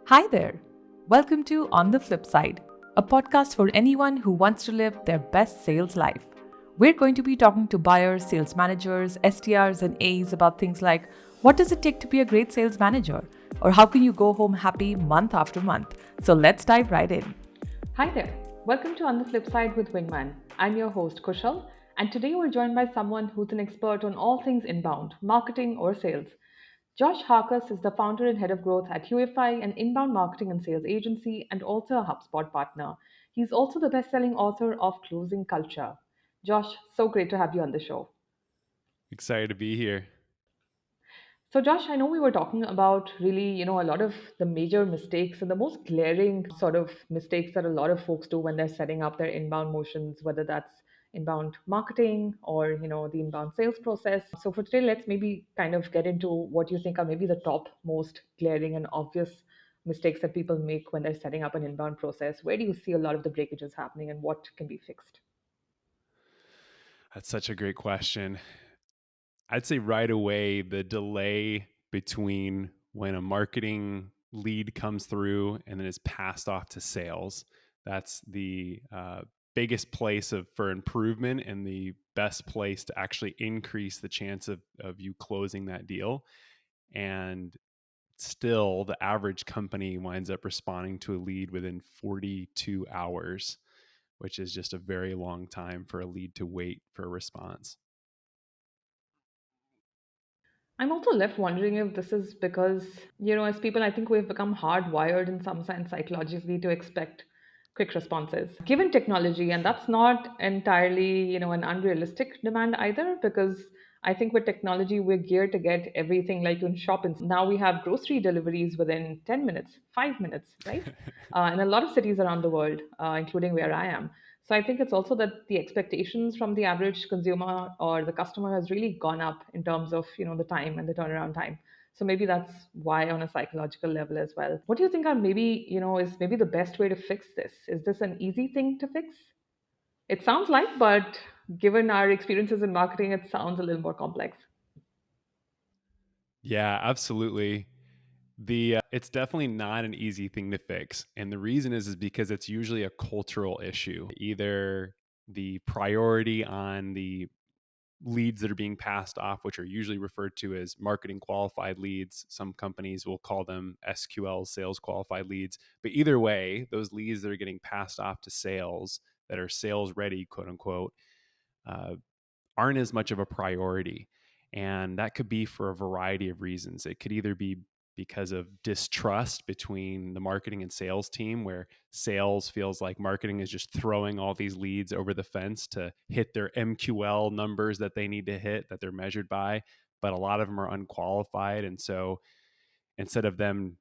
Hi there. Welcome to On the Flip Side, a podcast for anyone who wants to live their best sales life. We're going to be talking to buyers, sales managers, STRs, and A's about things like what does it take to be a great sales manager? Or how can you go home happy month after month? So let's dive right in. Hi there. Welcome to On the Flip Side with Wingman. I'm your host, Kushal, and today we're joined by someone who's an expert on all things inbound, marketing or sales. Josh Harcus is the founder and head of growth at Huify, an inbound marketing and sales agency, and also a HubSpot partner. He's also the best selling author of Closing Culture. Josh, so great to have you on the show. Excited to be here. So, Josh, I know we were talking about really, a lot of the major mistakes and the most glaring sort of mistakes that a lot of folks do when they're setting up their inbound motions, whether that's inbound marketing or, the inbound sales process. So, for today, let's maybe kind of get into what you think are maybe the top most glaring and obvious mistakes that people make when they're setting up an inbound process. Where do you see a lot of the breakages happening and what can be fixed? That's such a great question. I'd say right away, the delay between when a marketing lead comes through and then is passed off to sales. That's the biggest place for improvement and the best place to actually increase the chance of you closing that deal. And still, the average company winds up responding to a lead within 42 hours, which is just a very long time for a lead to wait for a response. I'm also left wondering if this is because, as people, I think we've become hardwired in some sense psychologically to expect quick responses given technology. And that's not entirely, an unrealistic demand either, because I think with technology, we're geared to get everything like in shop. And now we have grocery deliveries within 10 minutes, 5 minutes, right? In a lot of cities around the world, including where I am. So I think it's also that the expectations from the average consumer or the customer has really gone up in terms of the time and the turnaround time. So maybe that's why on a psychological level as well. What do you think are maybe is maybe the best way to fix this? Is this an easy thing to fix? It sounds like, but given our experiences in marketing, it sounds a little more complex. Yeah, absolutely. The It's definitely not an easy thing to fix, and the reason is because it's usually a cultural issue. Either the priority on the leads that are being passed off, which are usually referred to as marketing qualified leads. Some companies will call them SQL, sales qualified leads. But either way, those leads that are getting passed off to sales that are sales ready, quote unquote, uh, aren't as much of a priority. And that could be for a variety of reasons. It could either be because of distrust between the marketing and sales team, where sales feels like marketing is just throwing all these leads over the fence to hit their MQL numbers that they need to hit, that they're measured by. But a lot of them are unqualified. And so instead of them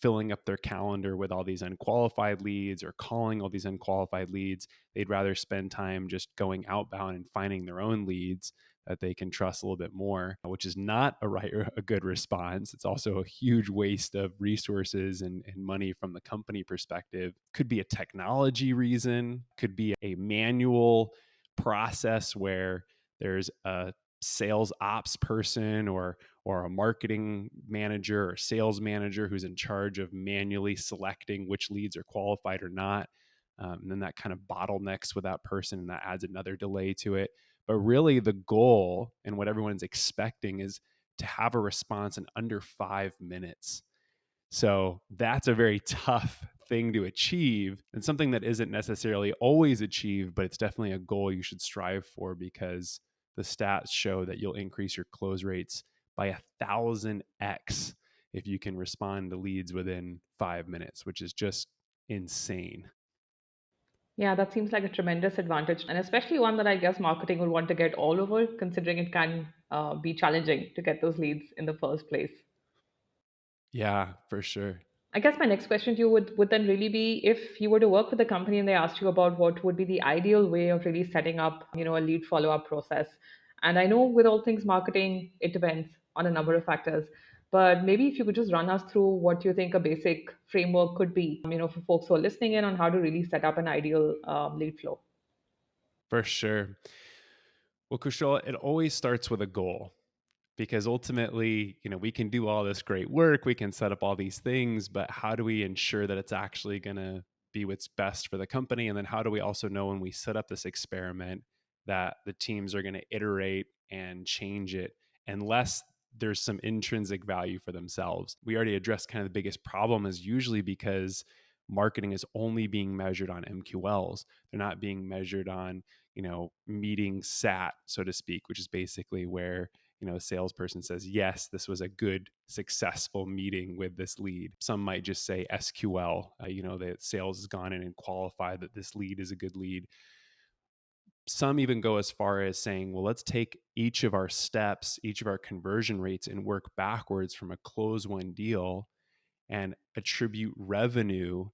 filling up their calendar with all these unqualified leads or calling all these unqualified leads, they'd rather spend time just going outbound and finding their own leads that they can trust a little bit more, which is not a good response. It's also a huge waste of resources and money from the company perspective. Could be a technology reason, could be a manual process where there's a sales ops person or a marketing manager or sales manager who's in charge of manually selecting which leads are qualified or not. And then that kind of bottlenecks with that person, and that adds another delay to it. But really, the goal and what everyone's expecting is to have a response in under 5 minutes. So that's a very tough thing to achieve, and something that isn't necessarily always achieved, but it's definitely a goal you should strive for, because the stats show that you'll increase your close rates by 1,000x if you can respond to leads within 5 minutes, which is just insane. Yeah, that seems like a tremendous advantage, and especially one that I guess marketing would want to get all over, considering it can be challenging to get those leads in the first place. Yeah, for sure. I guess my next question to you would then really be if you were to work with a company and they asked you about what would be the ideal way of really setting up, a lead follow-up process. And I know with all things marketing, it depends on a number of factors. But maybe if you could just run us through what you think a basic framework could be, for folks who are listening in on how to really set up an ideal lead flow. For sure. Well, Kushal, it always starts with a goal, because ultimately, we can do all this great work, we can set up all these things, but how do we ensure that it's actually going to be what's best for the company? And then how do we also know when we set up this experiment that the teams are going to iterate and change it unless there's some intrinsic value for themselves? We already addressed kind of the biggest problem is usually because marketing is only being measured on MQLs. They're not being measured on, meeting SAT, so to speak, which is basically where a salesperson says, yes, this was a good, successful meeting with this lead. Some might just say SQL, that sales has gone in and qualified that this lead is a good lead. Some even go as far as saying, well, let's take each of our steps, each of our conversion rates, and work backwards from a close one deal and attribute revenue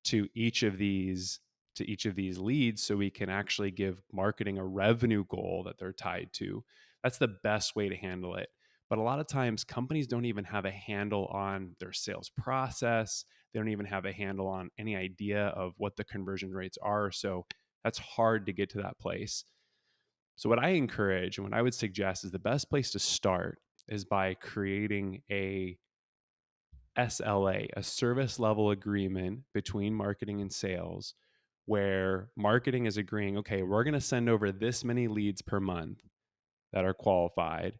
to each of these leads, so we can actually give marketing a revenue goal that they're tied to. That's the best way to handle it. But a lot of times companies don't even have a handle on their sales process. They don't even have a handle on any idea of what the conversion rates are. So that's hard to get to that place. So what I encourage and what I would suggest is the best place to start is by creating a SLA, a service level agreement between marketing and sales, where marketing is agreeing, okay, we're going to send over this many leads per month that are qualified.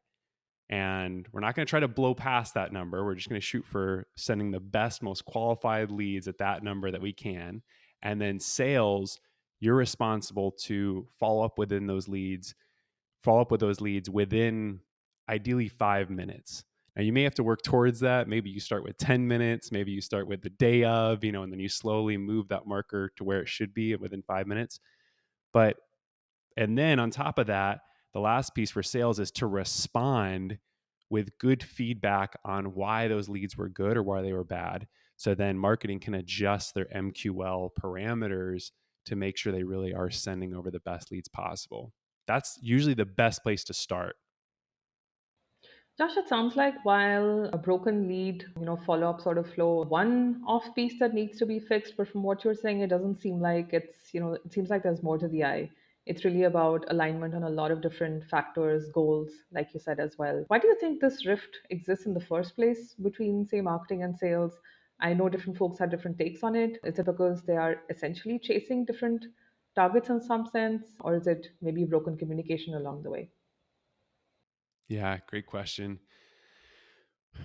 And we're not going to try to blow past that number. We're just going to shoot for sending the best, most qualified leads at that number that we can. And then sales, you're responsible to follow up with those leads within ideally 5 minutes. Now, you may have to work towards that. Maybe you start with 10 minutes, maybe you start with the day of, and then you slowly move that marker to where it should be within 5 minutes. But, and then on top of that, the last piece for sales is to respond with good feedback on why those leads were good or why they were bad. So then marketing can adjust their MQL parameters to make sure they really are sending over the best leads possible. That's usually the best place to start. Josh, it sounds like while a broken lead, follow up sort of flow, one off piece that needs to be fixed, but from what you're saying, it doesn't seem like it seems like there's more to the eye. It's really about alignment on a lot of different factors, goals, like you said as well. Why do you think this rift exists in the first place between, say, marketing and sales? I know different folks have different takes on it. Is it because they are essentially chasing different targets in some sense, or is it maybe broken communication along the way? Yeah, great question.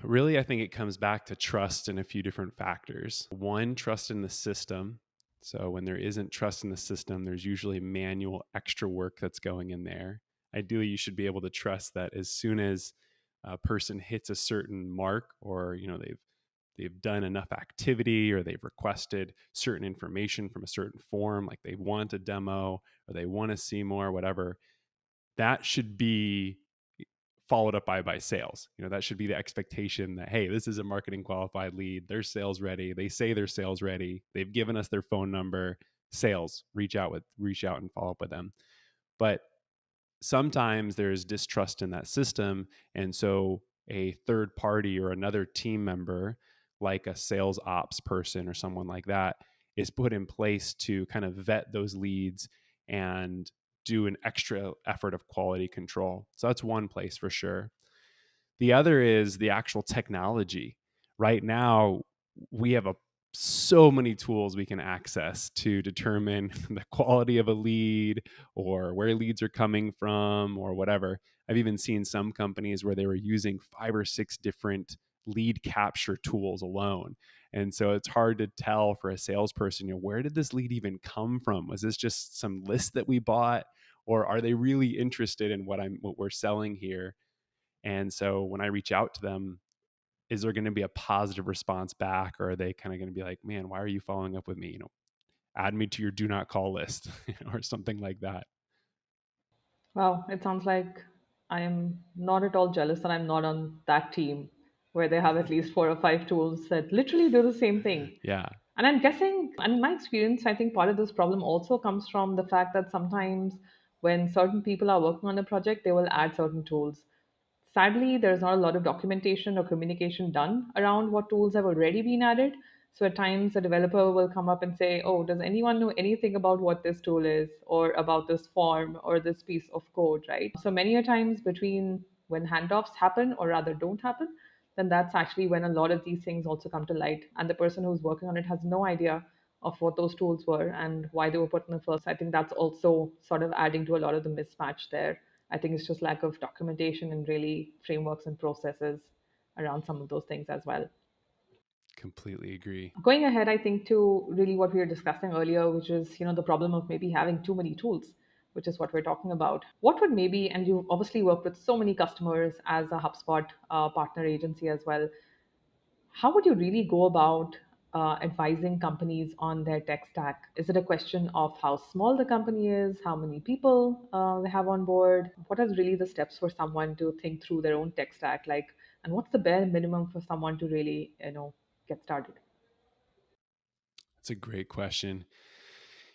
Really, I think it comes back to trust in a few different factors. One, trust in the system. So, when there isn't trust in the system, there's usually manual extra work that's going in there. Ideally, you should be able to trust that as soon as a person hits a certain mark, or they've done enough activity, or they've requested certain information from a certain form, like they want a demo or they want to see more, whatever, that should be followed up by sales. That should be the expectation that, hey, this is a marketing qualified lead, they're sales ready, they say they're sales ready, they've given us their phone number. Sales, reach out and follow up with them. But sometimes there's distrust in that system, and so a third party or another team member, like a sales ops person or someone like that, is put in place to kind of vet those leads and do an extra effort of quality control. So that's one place for sure. The other is the actual technology. Right now, we have so many tools we can access to determine the quality of a lead or where leads are coming from or whatever. I've even seen some companies where they were using 5 or 6 different lead capture tools alone. And so it's hard to tell for a salesperson, where did this lead even come from? Was this just some list that we bought? Or are they really interested in what we're selling here? And so when I reach out to them, is there going to be a positive response back, or are they kind of going to be like, man, why are you following up with me? Add me to your do not call list or something like that. Wow, it sounds like I am not at all jealous that I'm not on that team where they have at least 4 or 5 tools that literally do the same thing. Yeah. And I'm guessing, and in my experience, I think part of this problem also comes from the fact that sometimes when certain people are working on a project, they will add certain tools. Sadly, there's not a lot of documentation or communication done around what tools have already been added. So at times, a developer will come up and say, "Oh, does anyone know anything about what this tool is, or about this form, or this piece of code?" Right? So many a times between when handoffs happen, or rather don't happen, then that's actually when a lot of these things also come to light. And the person who's working on it has no idea of what those tools were and why they were put in the first. I think that's also sort of adding to a lot of the mismatch there. I think it's just lack of documentation and really frameworks and processes around some of those things as well. Completely agree. Going ahead, I think to really what we were discussing earlier, which is the problem of maybe having too many tools, which is what we're talking about. What would maybe, and you obviously work with so many customers as a HubSpot partner agency as well, how would you really go about advising companies on their tech stack? Is it a question of how small the company is, how many people they have on board? What are really the steps for someone to think through their own tech stack? Like, and what's the bare minimum for someone to really, get started? That's a great question.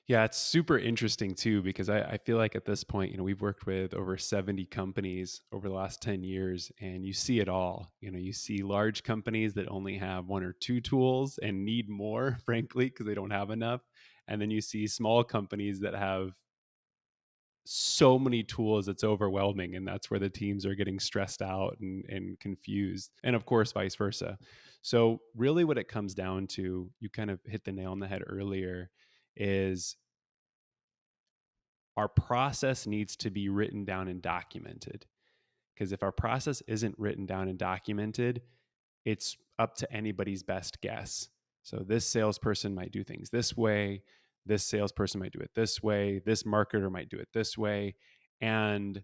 Yeah, it's super interesting too, because I feel like at this point, we've worked with over 70 companies over the last 10 years, and you see it all. You see large companies that only have one or two tools and need more, frankly, because they don't have enough. And then you see small companies that have so many tools, it's overwhelming. And that's where the teams are getting stressed out and confused. And of course, vice versa. So, really, what it comes down to, you kind of hit the nail on the head earlier, is our process needs to be written down and documented. Because if our process isn't written down and documented, it's up to anybody's best guess. So this salesperson might do things this way, this salesperson might do it this way, this marketer might do it this way. And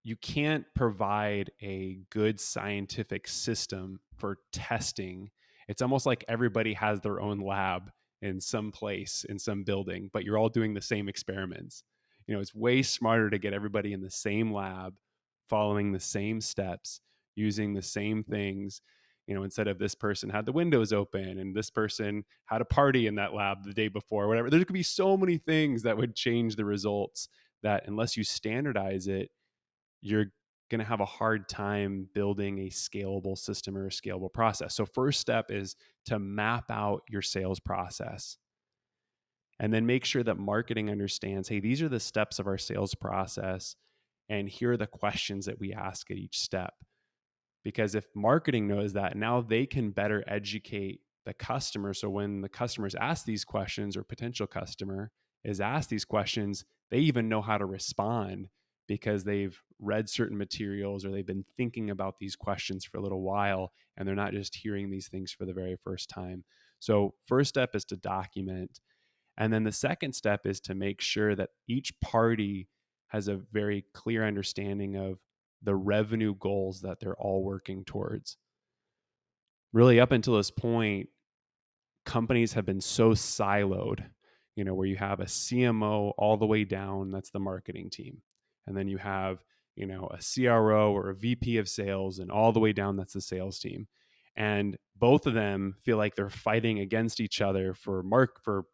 you can't provide a good scientific system for testing. It's almost like everybody has their own lab in some place, in some building, but you're all doing the same experiments. It's way smarter to get everybody in the same lab, following the same steps, using the same things. Instead of this person had the windows open and this person had a party in that lab the day before, whatever. There could be so many things that would change the results, that unless you standardize it, you're going to have a hard time building a scalable system or a scalable process. So, first step is to map out your sales process, and then make sure that marketing understands, hey, these are the steps of our sales process, and here are the questions that we ask at each step. Because if marketing knows that, now they can better educate the customer. So when the customers ask these questions, or potential customer is asked these questions, they even know how to respond, because they've read certain materials or they've been thinking about these questions for a little while, and they're not just hearing these things for the very first time. So first step is to document. And then the second step is to make sure that each party has a very clear understanding of the revenue goals that they're all working towards. Really, up until this point, companies have been so siloed, where you have a CMO all the way down, that's the marketing team. And then you have, a CRO or a VP of sales, and all the way down, that's the sales team. And both of them feel like they're fighting against each other for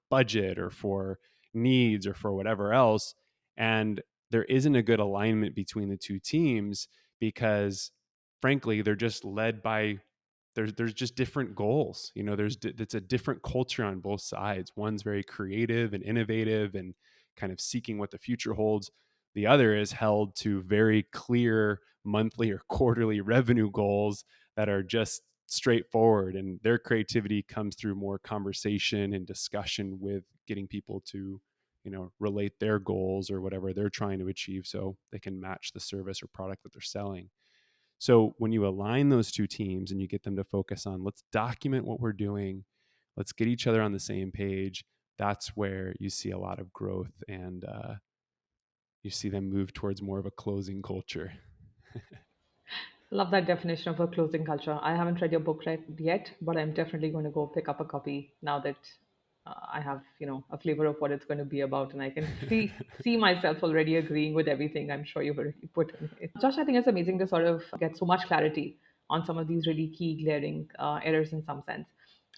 budget or for needs or for whatever else. And there isn't a good alignment between the two teams, because frankly, they're just led by, there's just different goals. It's a different culture on both sides. One's very creative and innovative and kind of seeking what the future holds. The other is held to very clear monthly or quarterly revenue goals that are just straightforward, and their creativity comes through more conversation and discussion with getting people to relate their goals or whatever they're trying to achieve, so they can match the service or product that they're selling. So when you align those two teams and you get them to focus on, let's document what we're doing, let's get each other on the same page, that's where you see a lot of growth, and you see them move towards more of a closing culture. Love that definition of a closing culture. I haven't read your book yet, but I'm definitely going to go pick up a copy now that I have, a flavor of what it's going to be about, and I can see myself already agreeing with everything I'm sure you've already put in it. Josh, I think it's amazing to sort of get so much clarity on some of these really key glaring errors in some sense.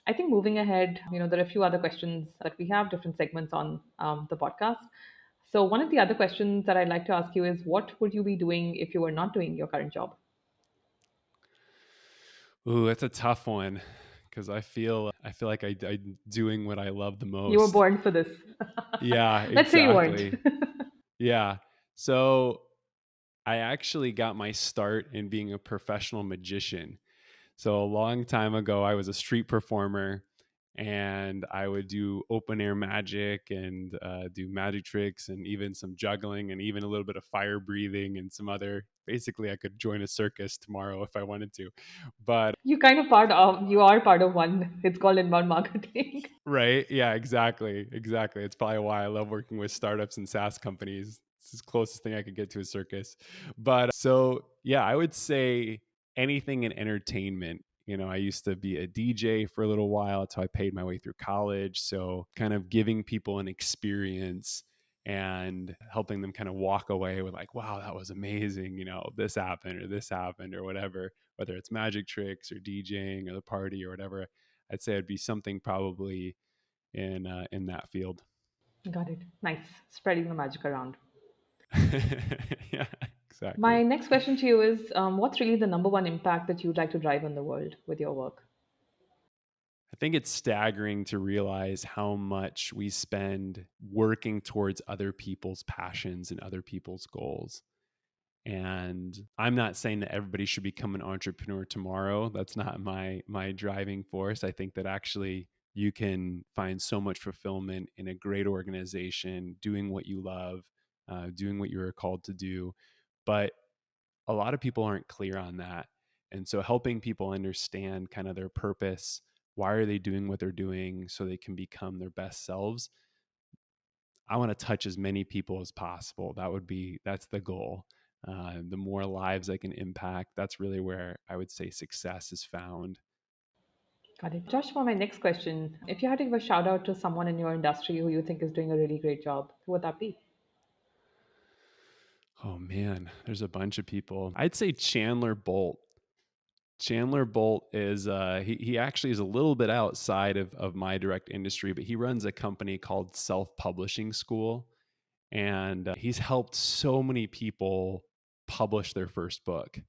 I think moving ahead, there are a few other questions that we have, different segments on the podcast. So one of the other questions that I'd like to ask you is, what would you be doing if you were not doing your current job? Ooh, that's a tough one, because I feel like I'm doing what I love the You were most. born for this. Yeah, Let's say you weren't. exactly. Yeah. So I actually got my start in being a professional magician. So a long time ago, I was a street performer, and I would do open air magic and do magic tricks and even some juggling and even a little bit of fire breathing and some other. Basically, I could join a circus tomorrow if I wanted to. But You are part of one. It's called inbound marketing. right, yeah, exactly, exactly. It's probably why I love working with startups and SaaS companies. It's the closest thing I could get to a circus. But so yeah, I would say anything in entertainment. I used to be a DJ for a little while. That's how I paid my way through college. So kind of giving people an experience and helping them kind of walk away with like, wow, that was amazing. This happened or whatever, whether it's magic tricks or DJing or the party or whatever. I'd say it'd be something probably in that field. Got it. Nice. Spreading the magic around. Yeah, My exactly. next question to you is what's really the number one impact that you'd like to drive on the world with your work? I think it's staggering to realize how much we spend working towards other people's passions and other people's goals. And I'm not saying that everybody should become an entrepreneur tomorrow. That's not my driving force. I think that actually you can find so much fulfillment in a great organization, doing what you love, doing what you're called to do. But a lot of people aren't clear on that. And so helping people understand kind of their purpose, why are they doing what they're doing so they can become their best selves. I want to touch as many people as possible. That's the goal. The more lives I can impact, that's really where I would say success is found. Got it. Josh, for my next question, if you had to give a shout out to someone in your industry who you think is doing a really great job, who would that be? Oh man, there's a bunch of people. I'd say Chandler Bolt. Chandler Bolt is he actually is a little bit outside of my direct industry, but he runs a company called Self Publishing School, and he's helped so many people publish their first book.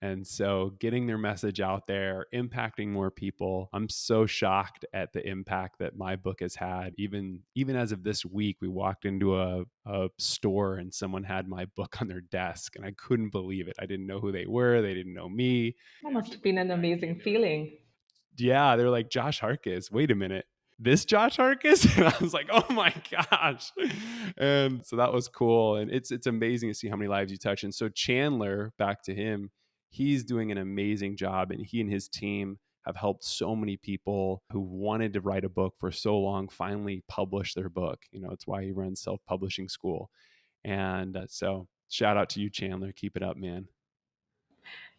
And so getting their message out there, impacting more people. I'm so shocked at the impact that my book has had. Even as of this week, we walked into a store and someone had my book on their desk and I couldn't believe it. I didn't know who they were. They didn't know me. That must have been an amazing feeling. Yeah, they're like, Josh Harcus, wait a minute. This Josh Harcus? And I was like, oh my gosh. And so that was cool. And it's amazing to see how many lives you touch. And so Chandler, back to him, he's doing an amazing job. And he and his team have helped so many people who wanted to write a book for so long finally publish their book. It's why he runs self-publishing school. And so shout out to you, Chandler. Keep it up, man.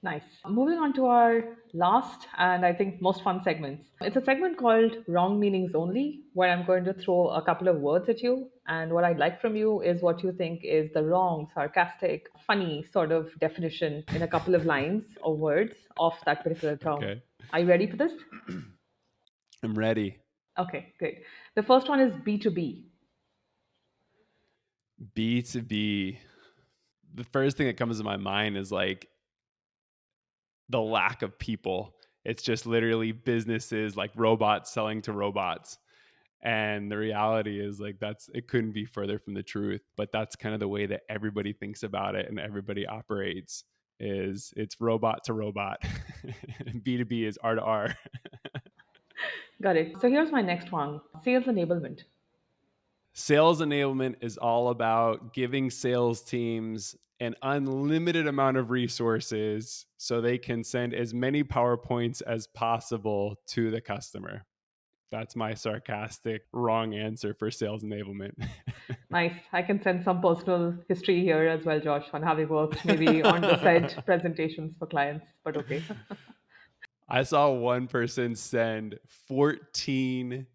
Nice. Moving on to our last and I think most fun segments. It's a segment called Wrong Meanings Only, where I'm going to throw a couple of words at you. And what I'd like from you is what you think is the wrong, sarcastic, funny sort of definition in a couple of lines or words of that particular term. Okay. Are you ready for this? I'm ready. Okay, great. The first one is B2B. B2B. The first thing that comes to my mind is like the lack of people. It's just literally businesses like robots selling to robots. And the reality is like it couldn't be further from the truth, but that's kind of the way that everybody thinks about it and everybody operates is it's robot to robot. B2B is R to R. Got it. So here's my next one, sales enablement. Sales enablement is all about giving sales teams an unlimited amount of resources so they can send as many PowerPoints as possible to the customer. That's my sarcastic wrong answer for sales enablement. Nice. I can send some personal history here as well, Josh, on having worked maybe on the said presentations for clients, but okay. I saw one person send 14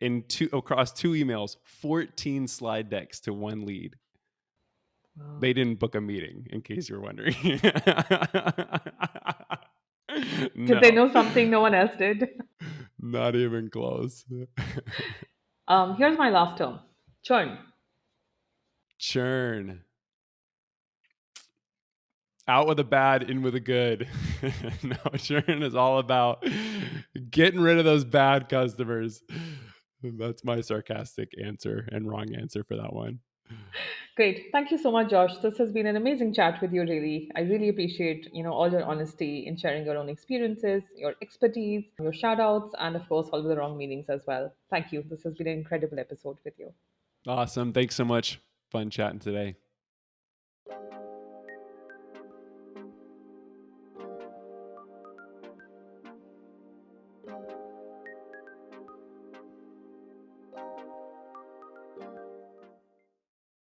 across two emails, 14 slide decks to one lead. Wow. They didn't book a meeting, in case you're wondering. Did they No, know something no one else did? not even close. Here's my last term, churn. Churn. Out with a bad, in with a good. No, churn is all about getting rid of those bad customers. That's my sarcastic answer and wrong answer for that one. Great. Thank you so much, Josh. This has been an amazing chat with you, really. I really appreciate, all your honesty in sharing your own experiences, your expertise, your shout outs, and of course, all of the wrong meanings as well. Thank you. This has been an incredible episode with you. Awesome. Thanks so much. Fun chatting today.